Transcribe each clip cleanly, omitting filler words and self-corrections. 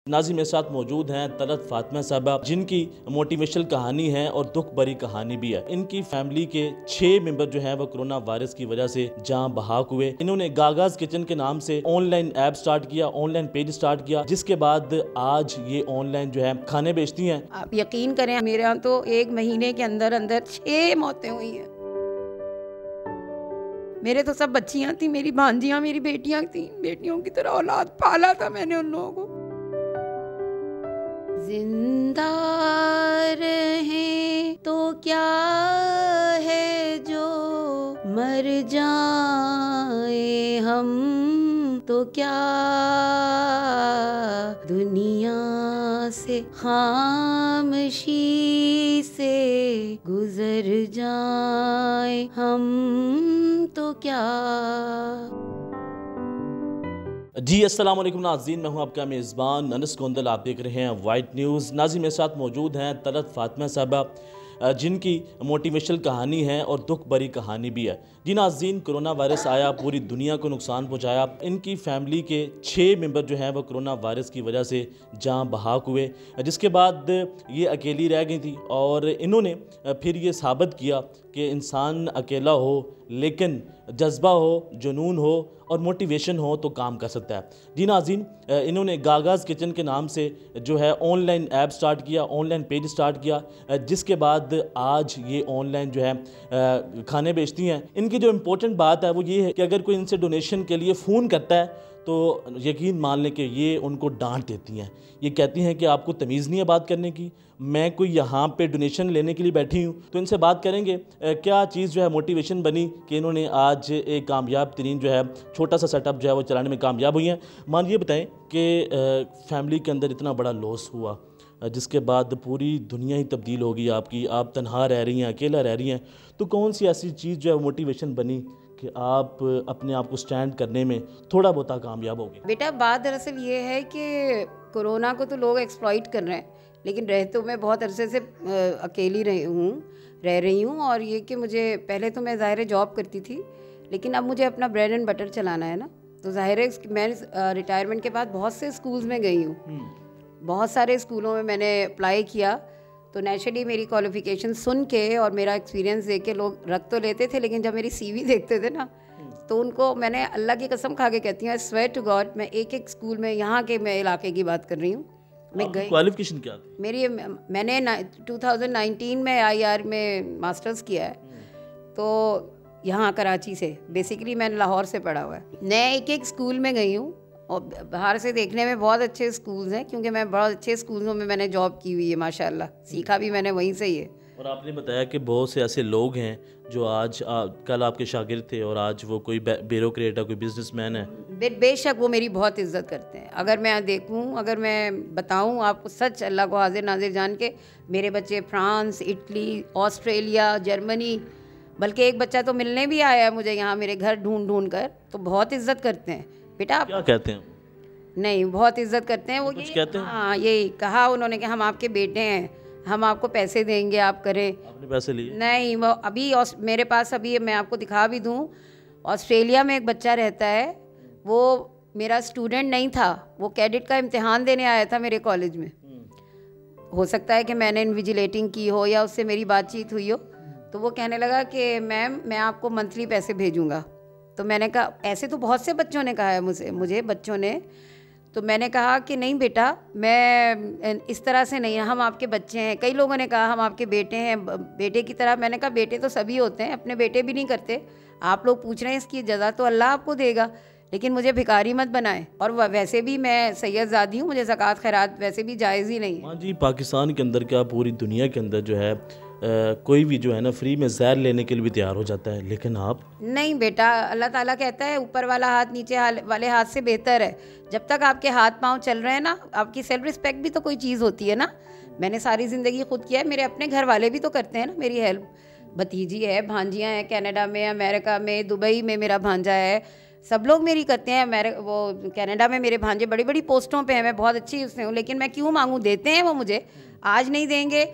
नाज़रीन मेरे साथ मौजूद हैं तलत फातिमा साहबा, जिनकी मोटिवेशनल कहानी है और दुख भरी कहानी भी है। इनकी फैमिली के 6 मेंबर जो हैं वो कोरोना वायरस की वजह से जान बहाक हुए। इन्होंने गागाज किचन के नाम से ऑनलाइन ऐप स्टार्ट किया, ऑनलाइन पेज स्टार्ट किया, जिसके बाद आज ये ऑनलाइन जो है खाने बेचती हैं। आप यकीन करें, मेरे यहाँ तो 1 महीने के अंदर अंदर 6 मौतें हुई हैं। मेरे तो सब बच्चियाँ थी, मेरी भांजियाँ, मेरी बेटियाँ थी, बेटियों की तरह औलाद पाला था मैंने उन लोगों को। जिंदा रहें तो क्या है जो मर जाए हम तो क्या, दुनिया से खामोशी से गुजर जाए हम तो क्या। जी अस्सलाम वालेकुम नाज़रीन, मैं हूं आपका मेज़बान अनस गोंदल। आप देख रहे हैं वाइट न्यूज़। नाज़रीन मेरे साथ मौजूद हैं तलत फातिमा साहबा, जिनकी मोटिवेशनल कहानी है और दुख भरी कहानी भी है। जी नाज़रीन, कोरोना वायरस आया, पूरी दुनिया को नुकसान पहुंचाया। इनकी फैमिली के 6 मेंबर जो हैं वो कोरोना वायरस की वजह से जान बहाक हुए, जिसके बाद ये अकेली रह गई थी। और इन्होंने फिर ये साबित किया कि इंसान अकेला हो लेकिन जज्बा हो, जुनून हो और मोटिवेशन हो तो काम कर सकता है। जी नाज़रीन, इन्होंने गागाज किचन के नाम से जो है ऑनलाइन ऐप स्टार्ट किया, ऑनलाइन पेज स्टार्ट किया, जिसके बाद आज ये ऑनलाइन जो है खाने बेचती हैं। इनकी जो इम्पोर्टेंट बात है वो ये है कि अगर कोई इनसे डोनेशन के लिए फ़ोन करता है तो यकीन मान लें कि ये उनको डांट देती हैं। ये कहती हैं कि आपको तमीज़ नहीं है बात करने की, मैं कोई यहाँ पे डोनेशन लेने के लिए बैठी हूँ। तो इनसे बात करेंगे क्या चीज़ जो है मोटिवेशन बनी कि इन्होंने आज एक कामयाब तरीन जो है छोटा सा सेटअप जो है वो चलाने में कामयाब हुई हैं। मान ये बताएं कि फैमिली के अंदर इतना बड़ा लॉस हुआ, जिसके बाद पूरी दुनिया ही तब्दील हो गई आपकी, आप तनहा रह रही हैं, अकेला रह रही हैं, तो कौन सी ऐसी चीज़ जो है मोटिवेशन बनी कि आप अपने आप को स्टैंड करने में थोड़ा बहुत कामयाब हो गए? बेटा, बात दरअसल ये है कि कोरोना को तो लोग एक्सप्लॉइट कर रहे हैं, लेकिन रह तो मैं बहुत अरसे से अकेली रह रही हूँ। और ये कि मुझे पहले तो मैं ज़ाहिर जॉब करती थी, लेकिन अब मुझे अपना ब्रेड एंड बटर चलाना है ना, तो ज़ाहिर है मैं रिटायरमेंट के बाद बहुत से स्कूल्स में गई हूँ। बहुत सारे स्कूलों में मैंने अप्लाई किया, तो नेचुरली मेरी क्वालिफ़िकेशन सुन के और मेरा एक्सपीरियंस देख के लोग रख तो लेते थे, लेकिन जब मेरी सीवी देखते थे ना तो उनको, मैंने अल्लाह की कसम खा के कहती हूँ, आई स्वेयर टू गॉड, मैं एक स्कूल में, यहाँ के मैं इलाके की बात कर रही हूँ, मैं गई। क्वालिफिकेशन क्या थी मेरी? मैंने 2019 में IR में मास्टर्स किया है, तो यहाँ कराची से, बेसिकली मैंने लाहौर से पढ़ा हुआ है। मैं एक स्कूल में गई हूँ और बाहर से देखने में बहुत अच्छे स्कूल्स हैं, क्योंकि मैं बहुत अच्छे स्कूलों में मैंने जॉब की हुई है, माशाल्लाह, सीखा भी मैंने वहीं से ही है। और आपने बताया कि बहुत से ऐसे लोग हैं जो आज कल आपके शागिर्द थे और आज वो कोई ब्यूरोक्रेट है, कोई बिजनेसमैन है। बेशक वो मेरी बहुत इज्जत करते हैं। अगर मैं देखूं, अगर मैं बताऊं आपको सच, अल्लाह को हाजिर नाजिर जान के, मेरे बच्चे फ्रांस, इटली, ऑस्ट्रेलिया, जर्मनी, बल्कि एक बच्चा तो मिलने भी आया है मुझे यहाँ मेरे घर ढूंढ कर, तो बहुत इज्जत करते हैं। बेटा क्या कहते हैं? नहीं, बहुत इज्जत करते हैं वो। कुछ कहते हैं? हाँ, यही कहा उन्होंने कि हम आपके बेटे हैं, हम आपको पैसे देंगे, आप करें। आपने पैसे लिए? नहीं, वो अभी मेरे पास, अभी मैं आपको दिखा भी दूँ, ऑस्ट्रेलिया में एक बच्चा रहता है, वो मेरा स्टूडेंट नहीं था, वो कैडेट का इम्तिहान देने आया था मेरे कॉलेज में। हो सकता है कि मैंने इन्विजिलेटिंग की हो या उससे मेरी बातचीत हुई हो, तो वो कहने लगा कि मैम मैं आपको मंथली पैसे भेजूँगा। तो मैंने कहा, ऐसे तो बहुत से बच्चों ने कहा है मुझे बच्चों ने, तो मैंने कहा कि नहीं बेटा, मैं इस तरह से नहीं, हम आपके बच्चे हैं। कई लोगों ने कहा हम आपके बेटे हैं, बेटे की तरह। मैंने कहा बेटे तो सभी होते हैं, अपने बेटे भी नहीं करते। आप लोग पूछ रहे हैं, इसकी जज़ा तो अल्लाह आपको देगा, लेकिन मुझे भिखारी मत बनाएं। और वैसे भी मैं सैयदज़ादी हूँ, मुझे ज़कात खैरात वैसे भी जायज़ ही नहीं है। हाँ जी, पाकिस्तान के अंदर क्या पूरी दुनिया के अंदर जो है कोई भी जो है ना फ्री में ज़हर लेने के लिए भी तैयार हो जाता है, लेकिन आप नहीं बेटा, अल्लाह ताला कहता है ऊपर वाला हाथ नीचे वाले हाथ से बेहतर है। जब तक आपके हाथ पांव चल रहे हैं ना, आपकी सेल्फ रिस्पेक्ट भी तो कोई चीज़ होती है ना। मैंने सारी ज़िंदगी खुद किया है, मेरे अपने घर वाले भी तो करते हैं ना मेरी हेल्प। भतीजी है, भांजियाँ हैं, कनाडा में, अमेरिका में, दुबई में मेरा भांजा है, सब लोग मेरी करते हैं। वो कनाडा में मेरे भांजे बड़ी बड़ी पोस्टों पे हैं, मैं बहुत अच्छी उसमें हूँ, लेकिन मैं क्यों मांगूँ? देते हैं वो मुझे, आज नहीं देंगे।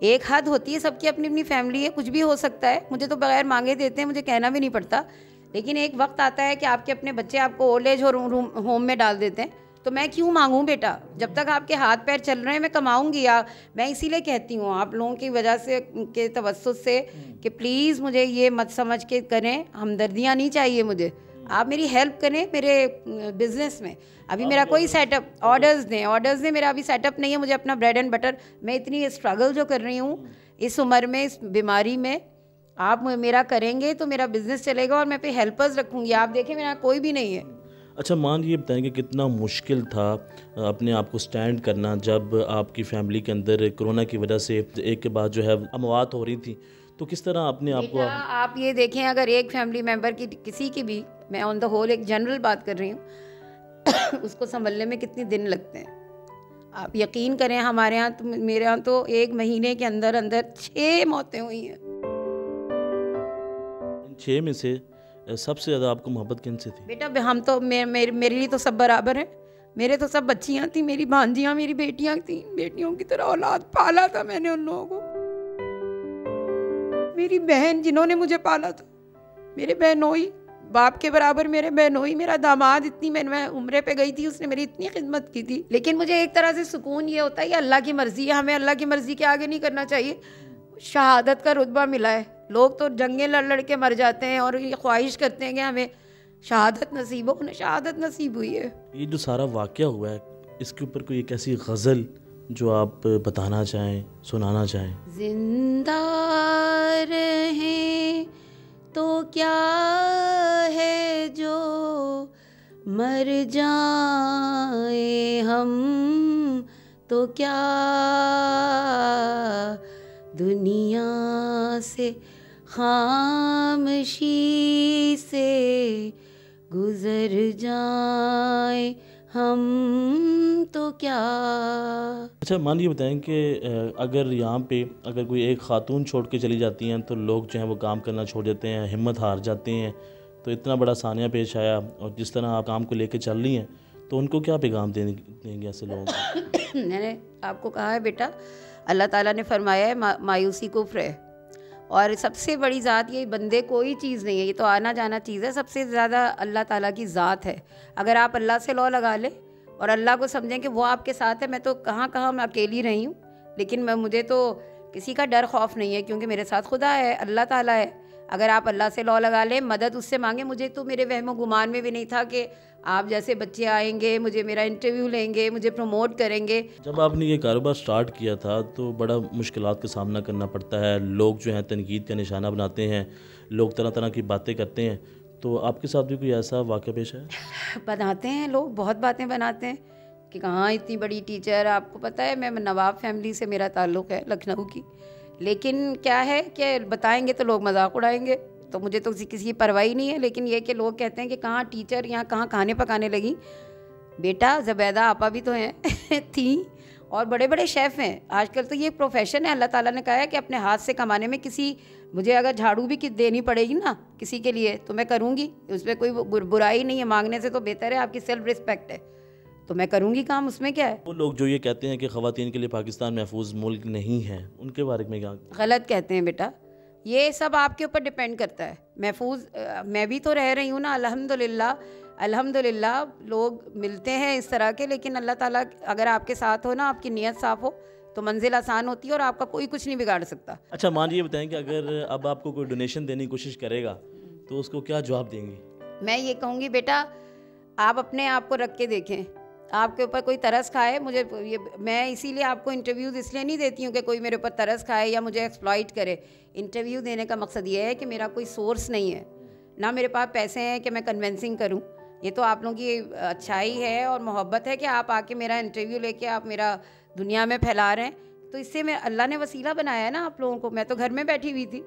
एक हद होती है, सबकी अपनी अपनी फैमिली है, कुछ भी हो सकता है। मुझे तो बगैर मांगे देते हैं, मुझे कहना भी नहीं पड़ता। लेकिन एक वक्त आता है कि आपके अपने बच्चे आपको ओल्ड एज होम में डाल देते हैं, तो मैं क्यों मांगूं बेटा? जब तक आपके हाथ पैर चल रहे हैं मैं कमाऊंगी। मैं इसीलिए कहती हूँ आप लोगों की वजह से, के तवज्जुह से, कि प्लीज़ मुझे ये मत समझ के करें, हमदर्दियाँ नहीं चाहिए मुझे, आप मेरी हेल्प करें मेरे बिज़नेस में। अभी मेरा कोई सेटअप, ऑर्डर्स दें, मेरा अभी सेटअप नहीं है, मुझे अपना ब्रेड एंड बटर, मैं इतनी स्ट्रगल जो कर रही हूँ इस उम्र में, इस बीमारी में, आप मेरा करेंगे तो मेरा बिज़नेस चलेगा और मैं पे हेल्पर्स रखूँगी। आप देखें मेरा कोई भी नहीं है। अच्छा मान ये बताएं कि कितना मुश्किल था अपने आप को स्टैंड करना जब आपकी फैमिली के अंदर कोरोना की वजह से एक के बाद जो है अमवात हो रही थी, तो किस तरह अपने आप को आप ये देखें, अगर एक फैमिली मेम्बर की, किसी की भी, मैं ऑन द होल एक जनरल बात कर रही हूँ उसको संभलने में कितने दिन लगते हैं। आप यकीन करें, हमारे यहाँ तो, मेरे यहाँ तो 1 महीने के अंदर अंदर 6 मौतें हुई हैं। इन 6 में से सबसे ज़्यादा आपको मोहब्बत किन से थी? बेटा हम तो मेरे लिए तो सब बराबर हैं। मेरे तो सब बच्चियाँ थी, मेरी भांजियाँ, मेरी बेटियाँ थी, बेटियों की तरह औलाद पाला था मैंने उन लोगों को। मेरी बहन जिन्होंने मुझे पाला था, मेरे बहनोई, बाप के बराबर मेरे बहनोई, मेरा दामाद, इतनी मैं उम्रे पे गई थी, उसने मेरी इतनी खिदमत की थी। लेकिन मुझे एक तरह से सुकून ये होता है, ये अल्लाह की मर्ज़ी है, हमें अल्लाह की मर्ज़ी के आगे नहीं करना चाहिए। शहादत का रुतबा मिला है। लोग तो जंगें लड़ के मर जाते हैं और ये ख्वाहिश करते हैं कि हमें शहादत नसीब हो, उन्हें शहादत नसीब हुई है। ये जो सारा वाक़या हुआ है, इसके ऊपर कोई एक ऐसी गज़ल जो आप बताना चाहें, सुनाना चाहें? जिंदा रहें तो क्या है जो मर जाए हम, तो क्या दुनिया से खामोशी से गुजर जाए हम, तो क्या। अच्छा मान ये बताएं कि अगर यहाँ पे अगर कोई एक ख़ातून छोड़ के चली जाती हैं तो लोग जो हैं वो काम करना छोड़ देते हैं, हिम्मत हार जाते हैं। तो इतना बड़ा सानिया पेश आया और जिस तरह आप काम को लेके चल रही हैं, तो उनको क्या पैगाम देंगे ऐसे लोगों को? मैंने आपको कहा है बेटा, अल्लाह ताला ने फरमाया है मायूसी कुफ्र है, और सबसे बड़ी ज़ात ये बंदे कोई चीज़ नहीं है, ये तो आना जाना चीज़ है। सबसे ज़्यादा अल्लाह ताला की ज़ात है। अगर आप अल्लाह से लौ लगा लें और अल्लाह को समझें कि वो आपके साथ है। मैं तो कहाँ मैं अकेली रही हूँ, लेकिन मुझे तो किसी का डर खौफ नहीं है, क्योंकि मेरे साथ खुदा है, अल्लाह ताला है। अगर आप अल्लाह से लौ लगा लें, मदद उससे मांगे। मुझे तो मेरे वहमो गुमान में भी नहीं था कि आप जैसे बच्चे आएंगे, मुझे मेरा इंटरव्यू लेंगे, मुझे प्रमोट करेंगे। जब आपने ये कारोबार स्टार्ट किया था तो बड़ा मुश्किलात का सामना करना पड़ता है, लोग जो हैं तनकीद का निशाना बनाते हैं, लोग तरह तरह की बातें करते हैं। तो आपके साथ भी कोई ऐसा वाक़या पेश है? बनाते हैं लोग, बहुत बातें बनाते हैं कि कहाँ इतनी बड़ी टीचर। आपको पता है मैं नवाब फैमिली से मेरा ताल्लुक़ है, लखनऊ की। लेकिन क्या है कि बताएंगे तो लोग मजाक उड़ाएंगे, तो मुझे तो किसी की परवाह ही नहीं है। लेकिन ये कि लोग कहते हैं कि कहाँ टीचर, यहाँ कहाँ खाने पकाने लगी। बेटा ज़बैदा आपा भी तो हैं थी, और बड़े बड़े शेफ़ हैं। आजकल तो ये प्रोफेशन है, अल्लाह ताला ने कहा है कि अपने हाथ से कमाने में मुझे अगर झाड़ू भी देनी पड़ेगी ना किसी के लिए तो मैं करूँगी, उसमें कोई बुराई नहीं है। मांगने से तो बेहतर है, आपकी सेल्फ रिस्पेक्ट है, तो मैं करूँगी काम, उसमें क्या है। वो लोग जो ये कहते हैं कि ख़वातीन के लिए पाकिस्तान महफूज मुल्क नहीं है, उनके बारे में क्या? गलत कहते हैं बेटा, ये सब आपके ऊपर डिपेंड करता है। महफूज मैं भी तो रह रही हूँ ना, अल्हम्दुलिल्लाह लोग मिलते हैं इस तरह के। लेकिन अल्लाह ताला अगर आपके साथ हो ना, आपकी नीयत साफ़ हो, तो मंजिल आसान होती है और आपका कोई कुछ नहीं बिगाड़ सकता। अच्छा मान ये बताएं कि अगर अब आपको कोई डोनेशन देने की कोशिश करेगा तो उसको क्या जवाब देंगी? मैं ये कहूँगी बेटा, आप अपने आप को रख के देखें, आपके ऊपर कोई तरस खाए। मैं इसीलिए आपको इंटरव्यूज़ इसलिए नहीं देती हूँ कि कोई मेरे ऊपर तरस खाए या मुझे एक्सप्लॉइट करे। इंटरव्यू देने का मकसद ये है कि मेरा कोई सोर्स नहीं है, ना मेरे पास पैसे हैं कि मैं कन्विंसिंग करूँ। ये तो आप लोगों की अच्छाई है और मोहब्बत है कि आप आके मेरा इंटरव्यू लेके आप मेरा दुनिया में फैला रहे हैं। तो इससे मैं, अल्लाह ने वसीला बनाया है ना आप लोगों को। मैं तो घर में बैठी हुई थी,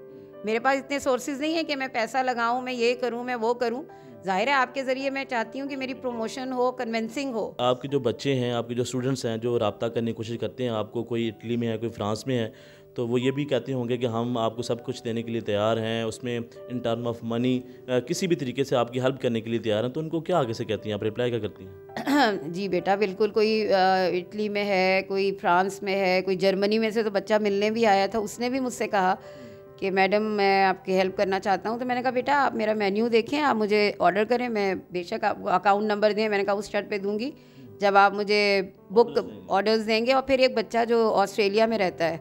मेरे पास इतने सोर्सेज नहीं है कि मैं पैसा लगाऊं, मैं ये करूं, मैं वो करूं। जाहिर है आपके ज़रिए मैं चाहती हूं कि मेरी प्रमोशन हो, कन्विंसिंग हो। आपके जो बच्चे हैं, आपके जो स्टूडेंट्स हैं, जो रब्ता करने की कोशिश करते हैं आपको, कोई इटली में है, कोई फ्रांस में है, तो वो ये भी कहते होंगे कि हम आपको सब कुछ देने के लिए तैयार हैं, उसमें इन टर्म ऑफ मनी किसी भी तरीके से आपकी हेल्प करने के लिए तैयार हैं। तो उनको क्या आगे से कहती हैं, आप रिप्लाई क्या करती हैं? जी बेटा बिल्कुल, कोई इटली में है, कोई फ्रांस में है, कोई जर्मनी में से तो बच्चा मिलने भी आया था। उसने भी मुझसे कहा कि मैडम मैं आपकी हेल्प करना चाहता हूँ। तो मैंने कहा बेटा आप मेरा मेन्यू देखें, आप मुझे ऑर्डर करें, मैं बेशक आपको अकाउंट नंबर दें, मैंने कहा उस शर्ट पे दूंगी जब आप मुझे बुक ऑर्डर्स देंगे। और फिर एक बच्चा जो ऑस्ट्रेलिया में रहता है,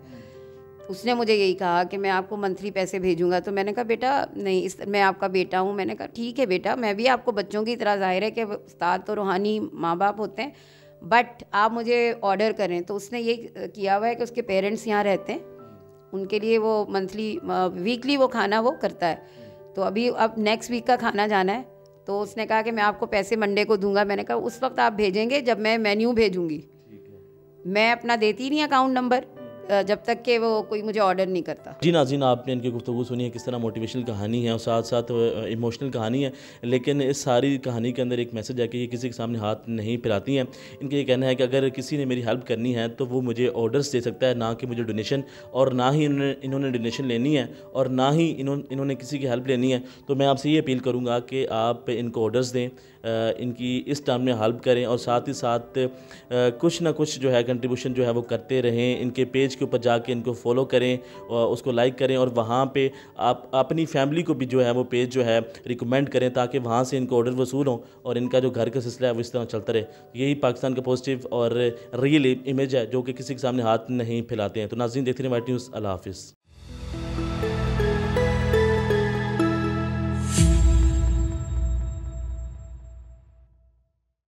उसने मुझे यही कहा कि मैं आपको मंथली पैसे भेजूंगा। तो मैंने कहा बेटा नहीं, मैं आपका बेटा हूँ। मैंने कहा ठीक है बेटा, मैं भी आपको बच्चों की तरह, जाहिर है कि उस्ताद तो रूहानी माँ बाप होते हैं, बट आप मुझे ऑर्डर करें। तो उसने ये किया हुआ है कि उसके पेरेंट्स यहाँ रहते हैं, उनके लिए वो मंथली वीकली वो खाना वो करता है। तो अभी अब नेक्स्ट वीक का खाना जाना है, तो उसने कहा कि मैं आपको पैसे मंडे को दूंगा। मैंने कहा उस वक्त आप भेजेंगे जब मैं मेन्यू भेजूंगी, मैं अपना देती नहीं अकाउंट नंबर जब तक कि वो कोई मुझे ऑर्डर नहीं करता। जी नाज़रीन, आपने इनकी गुफ्तगू सुनी है, किस तरह मोटिवेशनल कहानी है और साथ साथ इमोशनल कहानी है, लेकिन इस सारी कहानी के अंदर एक मैसेज है कि ये किसी के सामने हाथ नहीं फैलाती हैं। इनका ये कहना है कि अगर किसी ने मेरी हेल्प करनी है तो वो मुझे ऑर्डर्स दे सकता है, ना कि मुझे डोनेशन, और ना ही इन्होंने डोनेशन लेनी है और ना ही इन्होंने किसी की हेल्प लेनी है। तो मैं आपसे ये अपील करूँगा कि आप इनको ऑर्डर्स दें, इनकी इस टाइम में हेल्प करें और साथ ही साथ कुछ ना कुछ जो है कंट्रीब्यूशन जो है वो करते रहें। इनके पेज के ऊपर जाके इनको फॉलो करें और उसको लाइक करें, और वहाँ पे आप अपनी फैमिली को भी जो है वो पेज जो है रिकमेंड करें, ताकि वहाँ से इनको ऑर्डर वसूल हों और इनका जो घर का सिलसिला है वो इस तरह चलता रहे। यही पाकिस्तान का पॉजिटिव और रियल इमेज है जो कि किसी के सामने हाथ नहीं फैलाते हैं। तो नाज़रीन, देखते रहें वाइट न्यूज़। अल्लाह हाफिज़।